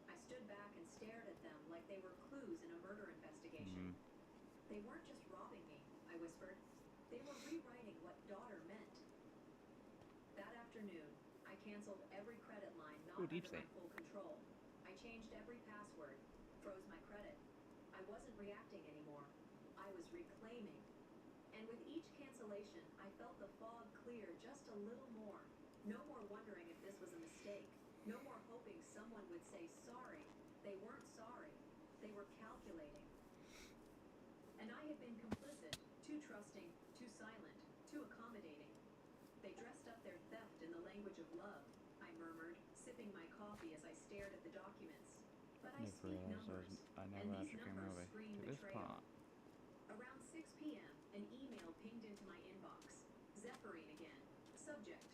I stood back and stared at them like they were clues in a murder investigation. They weren't just robbing me, I whispered. They were rewriting what daughter meant. That afternoon, I canceled every credit line not What did under you say? my full control. I changed every password, froze my credit. I wasn't reacting anymore. I was reclaiming. And with each cancellation, I felt the fog clear just a little more. No more wondering if this was a mistake. No more hoping someone would say sorry. They weren't sorry. They were calculating. And I had been complicit, too trusting, too silent, too accommodating. They dressed up their theft in the language of love, I murmured, sipping my coffee as I stared at the documents. But I speak numbers, I and never these actually came numbers over scream to this betrayal. part. Around 6 p.m., an email pinged into my inbox. Zephyrine again. Subject,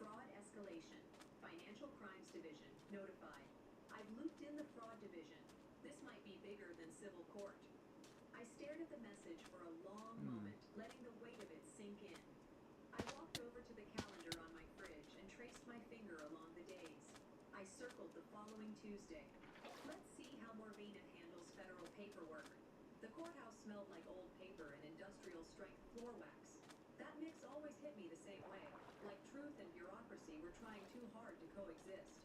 fraud escalation. Financial Crimes Division, notified. I've looped in the fraud division. This might be bigger than civil court. I stared at the message for a long moment, letting the weight of it sink in. I walked over to the calendar on my fridge and traced my finger along the days. I circled the following Tuesday. Let's see how Morvena handles federal paperwork. The courthouse smelled like old paper and industrial-strength floor wax. That mix always hit me the same way, like truth and bureaucracy were trying too hard to coexist.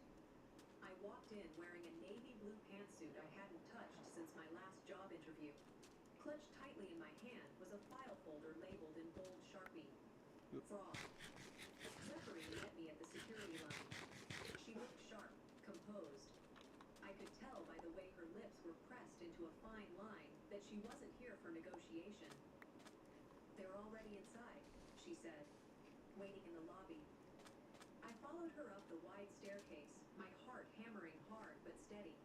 I walked in wearing a navy blue pantsuit I hadn't touched since my last job interview. Clutched tightly in my hand was a file folder labeled in bold Sharpie. Fraud. Zephyrin met me at the security line. She looked sharp, composed. I could tell by the way her lips were pressed into a fine line that she wasn't here for negotiation. "They're already inside," she said, "waiting in the lobby." I followed her up the wide staircase, my heart hammering hard but steady.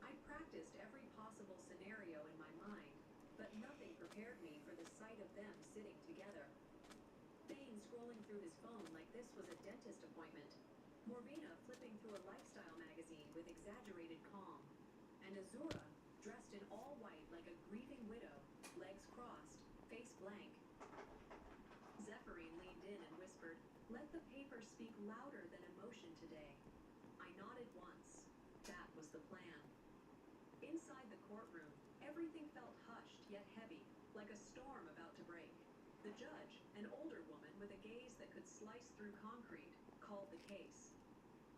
I practiced every possible scenario in my mind, but nothing prepared me for the sight of them sitting together. Thane scrolling through his phone like this was a dentist appointment. Morvina flipping through a lifestyle magazine with exaggerated calm. And Azura, dressed in all white like a grieving widow, legs crossed, face blank. Zephyrin leaned in and whispered, "Let the paper speak louder than emotion today." I nodded once. That was the plan. Inside the courtroom, everything felt hushed yet heavy, like a storm about to break. The judge, an older woman with a gaze that could slice through concrete, called the case.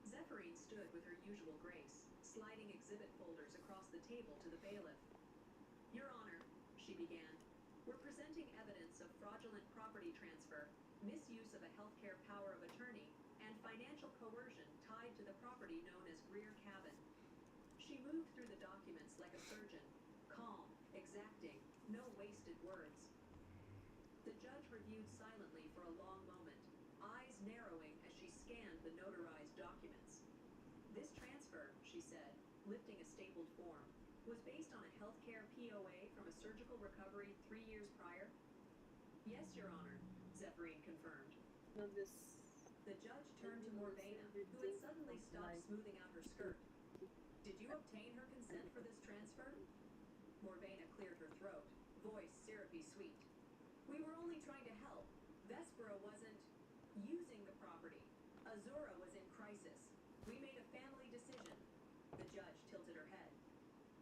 Zephyrin stood with her usual grace, sliding exhibit folders across the table to the bailiff. "Your Honor," she began, "we're presenting evidence of fraudulent property transfer, misuse of a healthcare power of attorney, and financial coercion tied to the property known as Greer Cabin." She moved through the documents like a surgeon, calm, exacting, no wasted words. The judge reviewed silently for a long moment, eyes narrowing as she scanned the notarized documents. "This transfer," she said, lifting a stapled form, "was based on a healthcare POA from a surgical recovery 3 years prior?" "Yes, Your Honor," Zephyrin confirmed. No, this. The judge turned to Morvina, who had suddenly stopped smoothing out her skirt. "Did you obtain her consent for this transfer?" Morvina cleared her throat, voice syrupy sweet. "We were only trying to help. Vespera wasn't using the property. Azura was in crisis. We made a family decision." The judge tilted her head.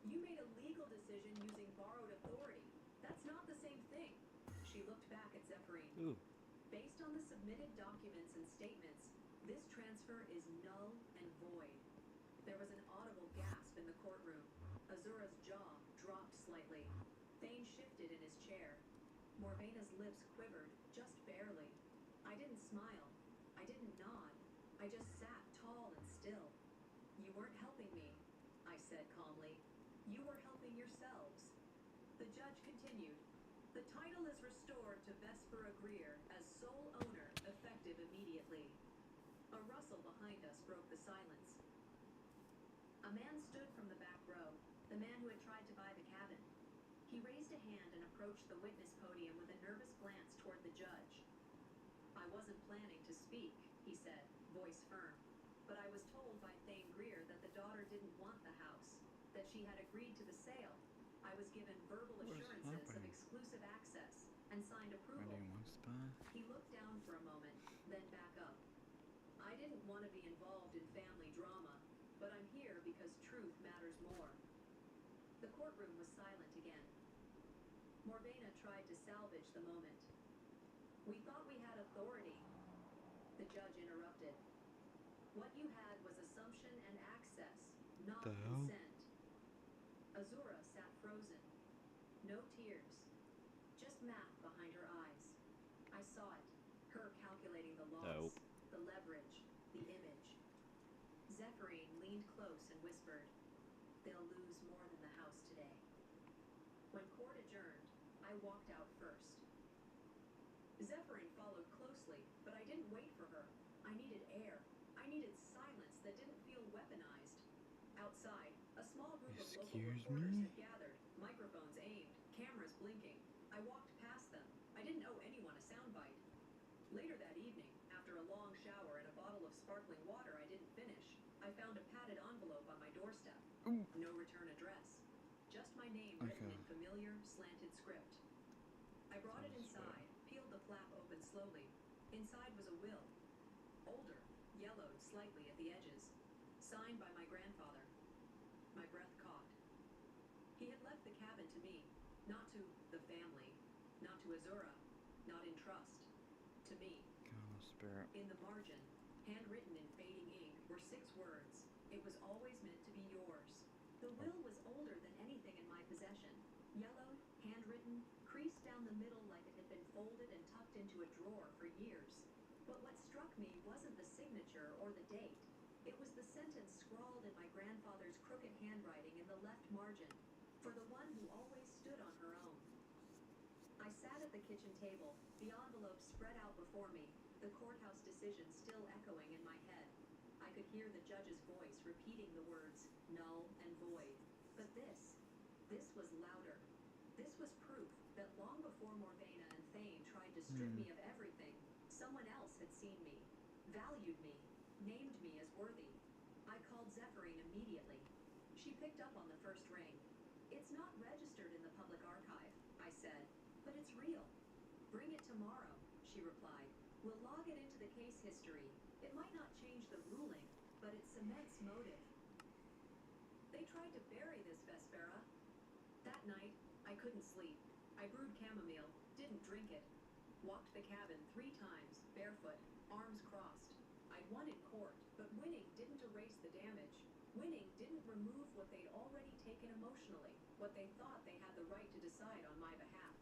"You made a legal decision using borrowed authority. That's not the same thing." She looked back at Zephyrin. Ooh. "Based on the submitted documents and statements, this transfer is null and void." There was an audible gasp in the courtroom. Azura's jaw dropped slightly. Thane shifted in his chair. Morvena's lips quivered, just barely. I didn't smile. I didn't nod. I just sat tall and still. "You weren't helping me," I said calmly. "You were helping yourselves." The judge continued. "The title is restored to Vespera Greer as sole owner, effective immediately." A rustle behind us broke the silence. A man stood from the back row, the man who had tried to buy the cabin. He raised a hand and approached the witness podium with a nervous glance toward the judge. "I wasn't planning to speak," he said, voice firm, "but I was told by Thane Greer that the daughter didn't want the house, that she had agreed to the sale. I was given verbal What is assurances of happening? exclusive access and signed approval." Ready one spot. He looked down for a moment, then back up. "I didn't want to be involved in family drama, but I'm here because truth matters more." The courtroom was silent again. Morvina tried to salvage the moment. "We thought we had authority." The judge interrupted. "What you had was assumption and access, not The hell? consent." Azura sat frozen. No tears. Just math behind her eyes. I saw it. Her calculating the loss, Nope. the leverage, the image. Zephyrin leaned close and whispered, "They'll lose more than the house today." When court adjourned, I walked out first. Zephyrin followed closely, but I didn't wait for her. I needed air. I needed silence that didn't feel weaponized. Outside, a small group of local Excuse reporters me? had gathered, microphones aimed, cameras blinking. I walked past them. I didn't owe anyone a soundbite. Later that evening, after a long shower and a bottle of sparkling water I didn't finish, I found a padded envelope on my doorstep. Ooh. No return address. Just my name written Okay. in familiar, slanted script. I brought it inside, peeled the flap open slowly. Inside was a will. Older, yellowed slightly at the edges. Signed by my grandfather. My breath caught. He had left the cabin to me, not to the family, not to Azura, not in trust. To me. God, spirit. In the margin, handwritten in fading ink, were 6 words. It was always meant to be yours. The will was older than anything in my possession. Yellowed, handwritten, creased down the middle like it had been folded and tucked into a drawer for years. But what struck me wasn't the signature or the date. It was the sentence scrawled in my grandfather's crooked handwriting in the left margin, for the one who always stood on her own. I sat at the kitchen table, the envelope spread out before me, the courthouse decision still echoing in my head. I could hear the judge's voice repeating the words null and void. But this was louder. This was proof that long before Morvena and Thane tried to strip me of everything, someone else had seen me, valued me, named me as worthy. I called Zephyrine immediately. She picked up on the first ring. It's not registered in the public archive, I said, but it's real. Bring it tomorrow, she replied. We'll log it into the case history. It might not change the ruling, but it cements motive. They tried to bury this Vespera. That night, I couldn't sleep. I brewed chamomile, didn't drink it. Walked the cabin 3 times, barefoot, arms crossed. I'd won in court, but winning didn't erase the damage. Winning didn't remove what they'd already taken emotionally, what they thought they had the right to decide on my behalf.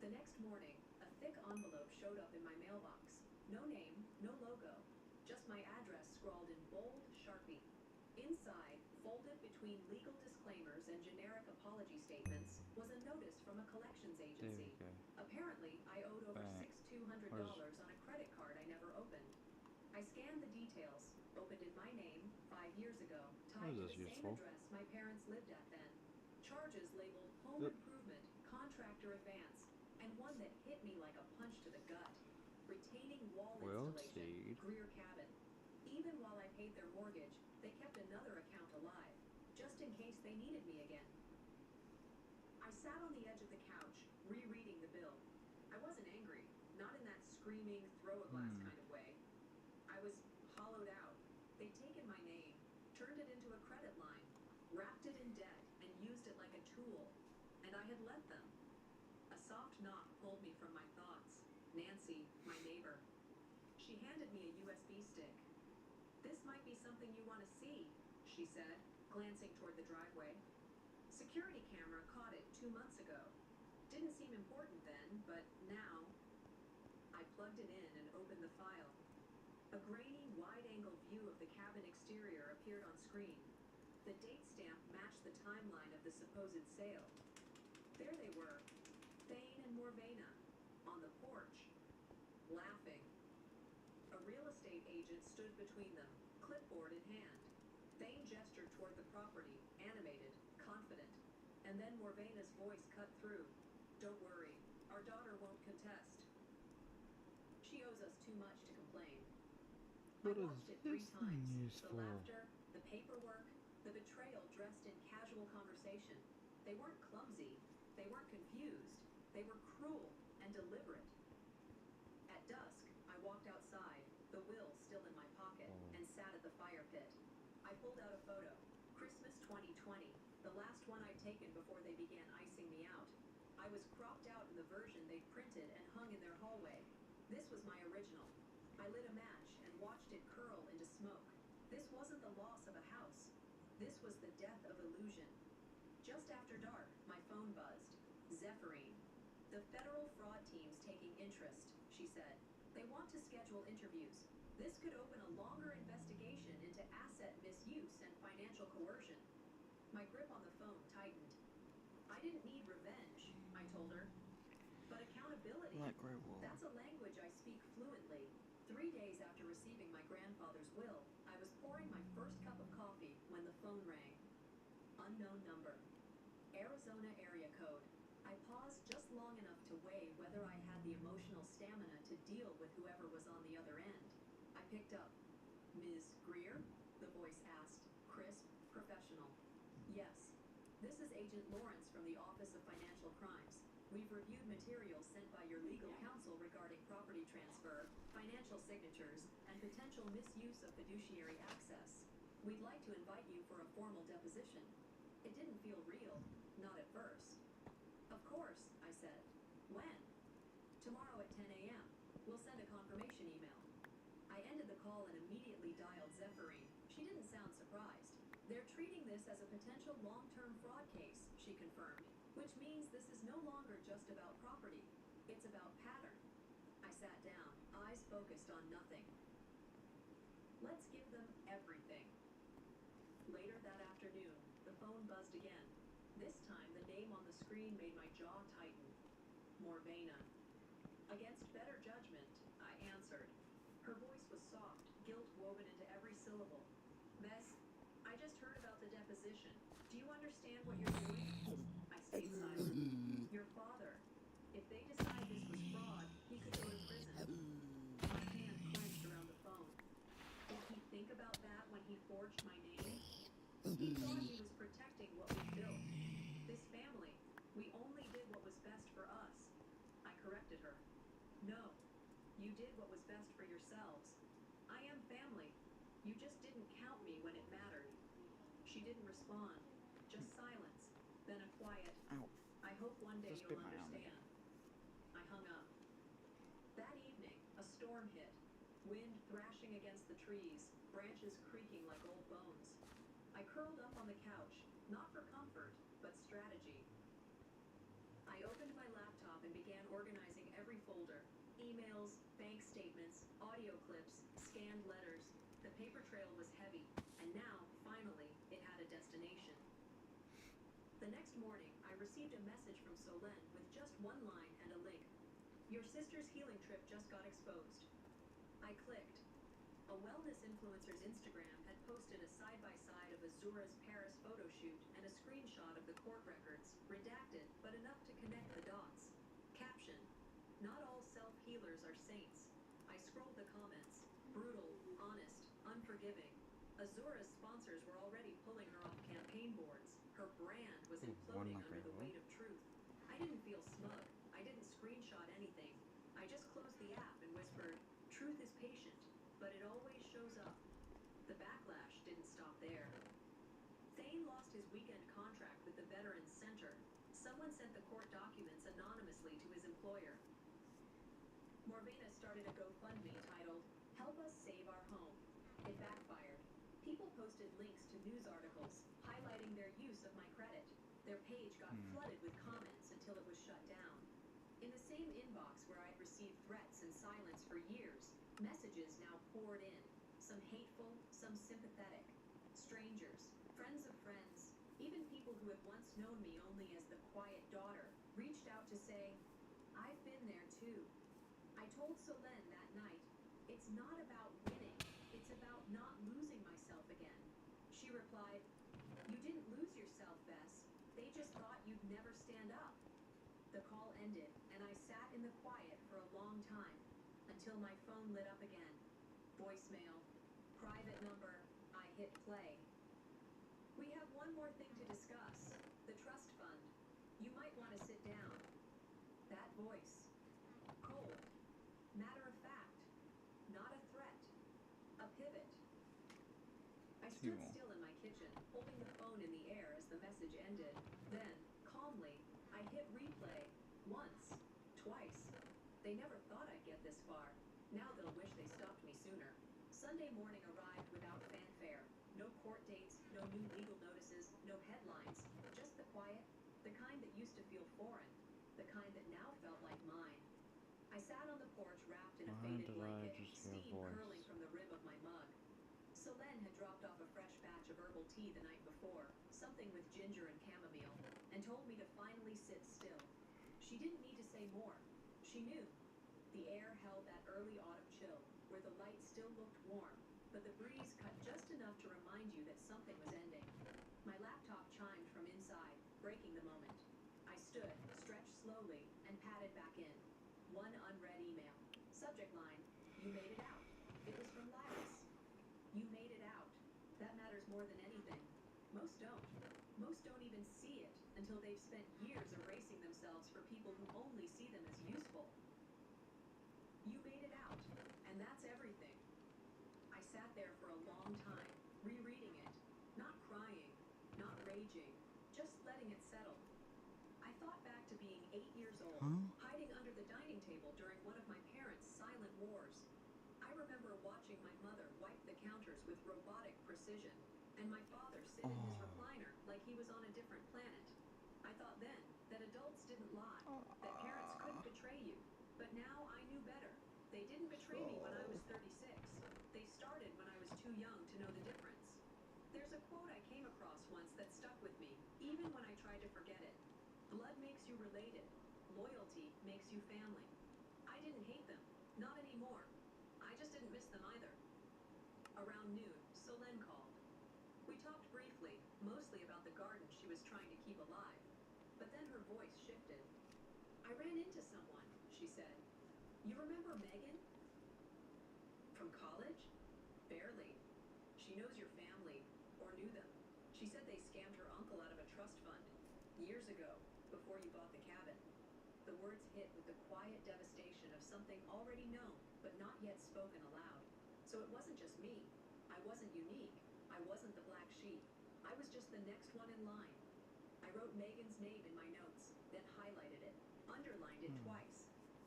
The next morning, a thick envelope showed up in my mailbox. No name, no logo, just my address scrawled in bold Sharpie. Inside, folded between legal disclaimers and generic apology statements, was a notice from a collections agency. Apparently, I owed over $6,200 on a credit card I never opened. I scanned the details, opened in my name 5 years ago, tied to the same address my parents lived at then. Charges labeled home improvement, contractor advance, and one that hit me like a punch to the gut. Retaining wall installation, Greer cabin. Even while I paid their mortgage, they kept another account alive, just in case they needed me again. I sat on the edge of the couch, rereading the bill. I wasn't angry, not in that screaming, throw-a-glass kind of way. I was hollowed out. They'd taken my name, turned it into a credit line, wrapped it in debt, and used it like a tool. And I had let them. A soft knock pulled me from my thoughts. Nancy, my neighbor. She handed me a USB stick. This might be something you want to see, she said, glancing toward the driveway. Security camera caught it 2 months ago. Didn't seem important then, but now... I plugged it in and opened the file. A grainy, wide-angle view of the cabin exterior appeared on screen. The date stamp matched the timeline of the supposed sale. There they were, Thane and Morvena, on the porch, laughing. A real estate agent stood between them, clipboard in hand. Thane gestured toward the property, animated, confident. And then Morvena's voice cut through. Don't worry, our daughter won't contest. She owes us too much to complain. What I is watched it this 3 times. thing used The for? laughter, the paperwork, the betrayal dressed in casual conversation. They weren't clumsy. They weren't confused. They were cruel and deliberate. At dusk, I walked outside, the will still in my pocket, and sat at the fire pit. I pulled out a photo. Christmas 2020, the last one I'd taken before they began icing me out. I was cropped out in the version they'd printed and hung in their hallway. This was my original. I lit a match and watched it curl into smoke. This wasn't the loss of a house. This was the death of illusion. Just after dark, my phone buzzed. Zephyrine. The federal fraud team's taking interest, she said. They want to schedule interviews. This could open a longer investigation into asset misuse and financial coercion. My grip on the phone tightened. I didn't need revenge, I told her. But accountability, that's a language I speak fluently. 3 days after receiving my grandfather's will, I was pouring my first cup of coffee when the phone rang. Unknown number. Arizona area code. I paused just long enough to weigh whether I had the emotional stamina to deal with whoever was on the other end. I picked up. Ms. Greer? The voice asked, crisp, professional. Yes. This is Agent Lawrence from the Office of Financial Crimes. We've reviewed materials sent by your legal counsel regarding property transfer, financial signatures, and potential misuse of fiduciary access. We'd like to invite you for a formal deposition. It didn't feel real, not at first. Of course, I said. When? Tomorrow at 10 a.m. We'll send a confirmation email. I ended the call and immediately dialed Zephyrine. She didn't sound potential long-term fraud case, she confirmed, which means this is no longer just about property. It's about pattern. I sat down, eyes focused on nothing. Let's give them everything. Later that afternoon, the phone buzzed again. This time, the name on the screen made my jaw tighten. Morvena. Against better judgment, I answered. Her voice was soft, guilt woven into every syllable. Bess, I just heard about the deposition. Do you understand what you're doing? I stayed silent. Your father. If they decide this was fraud, he could go to prison. My hand clenched around the phone. Did he think about that when he forged my name? He thought he was protecting what we built. This family. We only did what was best for us. I corrected her. No. You did what was best for yourselves. I am family. You just didn't count me when it mattered. She didn't respond. Just silence. Then a quiet, Ow. I hope one day Just you'll bit my arm understand. I hung up. That evening, a storm hit. Wind thrashing against the trees, branches creaking like old bones. I curled up on the couch, not for comfort, but strategy. I opened my laptop and began organizing every folder. Emails, bank statements, audio clips, scanned letters. The paper trail was heavy, and now, finally, it had a destination. The next morning, I received a message from Solène with just one line and a link. Your sister's healing trip just got exposed. I clicked. A wellness influencer's Instagram had posted a side-by-side of Azura's Paris photo shoot and a screenshot of the court records, redacted, but enough to connect the dots. Caption: Not all self-healers are saints. I scrolled the comments. Brutal, honest, unforgiving. Azura's sponsors were already pulling her off campaign boards. Her brand was imploding under the weight of truth. I didn't feel smug. I didn't screenshot anything. I just closed the app and whispered, truth is patient, but it always shows up. The backlash didn't stop there. Thane lost his weekend contract with the Veterans Center. Someone sent the court documents anonymously to his employer. Morvena started a GoFundMe titled, Help Us Save Our Home. It backfired. People posted links to news articles, highlighting their use of my credit. Their page got flooded with comments until it was shut down. In the same inbox where I'd received threats and silence for years, messages now poured in. Some hateful, some sympathetic. Strangers, friends of friends, even people who had once known me only as the quiet daughter, reached out to say, I've been there too. I told Solène that night, it's not about winning, it's about not losing myself again. She replied, you didn't lose yourself, Bess. They just thought you'd never stand up. The call ended, and I sat in the quiet for a long time, until my phone lit up again. Voicemail. Private number. I hit play. We have one more thing to discuss. The trust fund. You might want to sit down. That voice. Cold. Matter of fact. Not a threat. A pivot. I stood still in my kitchen, holding the phone in the air as the message ended. Then, calmly, I hit replay. Once. Twice. They never thought I'd get this far. Now they'll wish they stopped me sooner. Sunday morning arrived without fanfare. No court dates, no new legal notices, no headlines. Just the quiet, the kind that used to feel foreign, the kind that now felt like mine. I sat on the porch wrapped in a faded blanket, steam curling from the rim of my mug. Solène had dropped off a fresh batch of herbal tea the night before, something with ginger and chamomile, and told me to finally sit still. She didn't need to say more. She knew. The air held that early autumn chill, where the light still looked warm, but the breeze cut just enough to remind you that something was ending. My laptop chimed from inside, breaking the moment. I stood, stretched slowly, and patted back in. One unread email. Subject line, you made it out. It was from Lyris. You made it out. That matters more than anything. Most don't. Most don't even see it until they've spent years erasing themselves for people who only see them as useful. You made it out, and that's everything. I sat there for a long time, rereading it, not crying, not raging, just letting it settle. I thought back to being 8 years old, hiding under the dining table during one of my parents' silent wars. I remember watching my mother wipe the counters with robotic precision, and my father sit in his recliner like like he was on a different planet. I thought then that adults didn't lie, that parents couldn't betray you. But now I knew better. They didn't betray me when I was 36. They started when I was too young to know the difference. There's a quote I came across once that stuck with me, even when I tried to forget it. Blood makes you related. Loyalty makes you family. I didn't hate them. Not anymore. I just didn't miss them either. Around noon, Solène called. We talked briefly, mostly about the garden she was trying to keep alive. But then her voice shifted. I ran into someone, she said. You remember Megan? From college? Barely. She knows your family, or knew them. She said they scammed her uncle out of a trust fund. Years ago, before you bought the cabin. The words hit with the quiet devastation of something already known, but not yet spoken aloud. So it wasn't just me. I wasn't unique. I wasn't the black sheep. I was just the next one in line. I wrote Megan's name in my notes, then highlighted it, underlined it twice.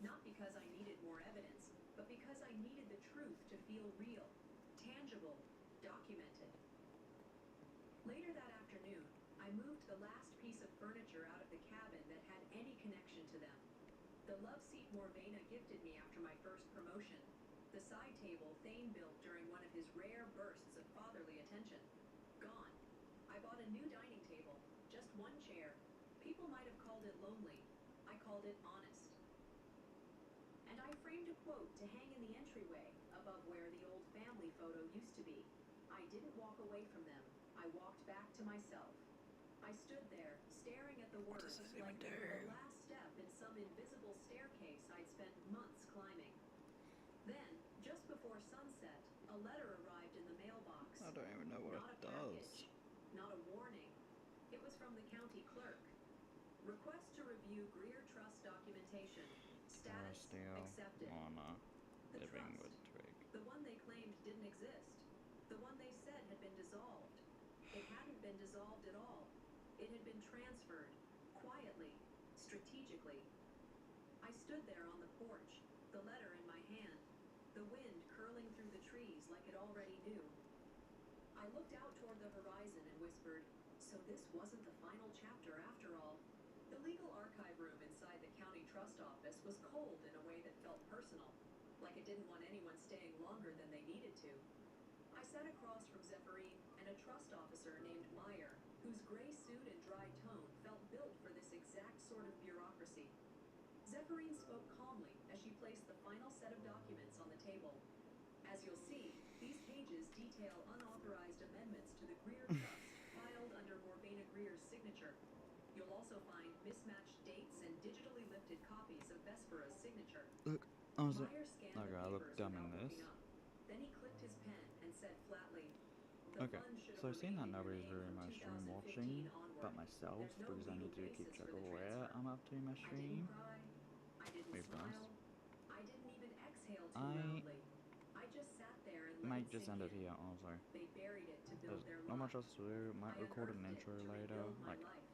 Not because I needed more evidence, but because I needed the truth to feel real, tangible, documented. Later that afternoon, I moved the last piece of furniture out of the cabin that had any connection to them. The love seat Morvena gifted me after my first promotion. The side table Thane built during one of his rare bursts of fatherly attention. Gone. I bought a new dining table. Just one chair. People might have called it lonely. I called it honest. And I framed a quote to hang in the entryway above where the old family photo used to be. I didn't walk away from them. I walked back to myself. I stood there, staring at the words like they were the last step in some invisible staircase I'd spent months climbing. Then, just before sunset, a letter arrived in the mailbox. I don't even know what Not it a does. package, not a warning. It was from the county clerk. Request to review Greer Trust documentation. Status accepted. Mama, The living trust, with Twig. the one they claimed didn't exist. The one they said had been dissolved. It hadn't been dissolved at all. It had been transferred, quietly, strategically. I stood there on the porch, the letter in my hand, the wind curling through the trees like it already knew. I looked out toward the horizon and whispered, so this wasn't the final chapter after all. The legal archive room inside the county trust office was cold in a way that felt personal, like it didn't want anyone staying longer than they needed to. I sat across from Zephyrine and a trust officer named Meyer, whose gray suit and dry tone felt built for this exact sort of bureaucracy. Zephyrine spoke calmly as she placed the final set of documents on the table. As you'll see, these pages detail unauthorized amendments to the Greer Trust filed under Morvena Greer's signature. You'll also find mismatched dates and digitally lifted copies of Vespera's signature. Look, I was Meyer scanned the okay, I look papers dumb in without this. looking up. Then he clicked his pen and said flatly, "The Okay, fund should so have I've seen that remained in your nobody's name really from my stream 2015 watching, onward. but myself, There's no because I need legal to keep basis track for of the where transfer. I'm up to in my I stream. didn't cry. I didn't We've done. smile. I didn't even exhale too I loudly. I just sat there and let might it just sink end it in. here also. They buried it to build There's their not much lie. else to do. Might I record an unearthed it intro to later, rebuild my like life.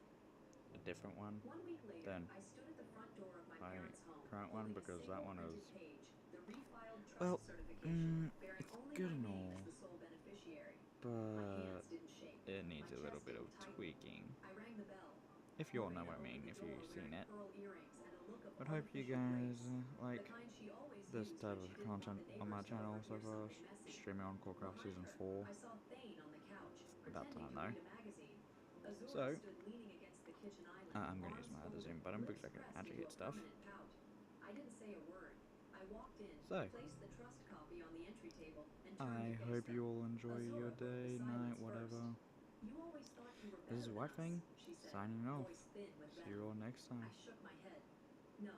a different one. 1 week later, Then I stood at the front door of my my parents' home, current one, holding a because single that one printed is, page, the refiled trust well, certification, bearing it's only good my and name all, as the sole beneficiary. My but hands didn't shake. it needs My a little chest bit of didn't tighten. tweaking. I rang the bell. If you all know Morvena what I mean, opened if the door you've seen wearing it. pearl earrings and a look of But hope you artificial guys grace, like the kind she always this used type when of she didn't want content the on my neighbors to channel overhear so far. something messy. Streaming on CordCraft Behind Season her, 4. I saw Thane on the couch, About pretending time to though. read a magazine. Azura So, stood leaning against the kitchen island, I'm going to use arms my other folded, zoom button lips because I can pressed actually into hit a stuff. permanent pout. I didn't say a word. I walked in, So, placed the trust copy on the entry table, and I turned to face hope them. you all enjoy your Azura broke day, the night, silence whatever. first. You always thought you were This better is than White us, Fang, she said, signing off. voice thin with See you venom. all next time. I shook my head. No,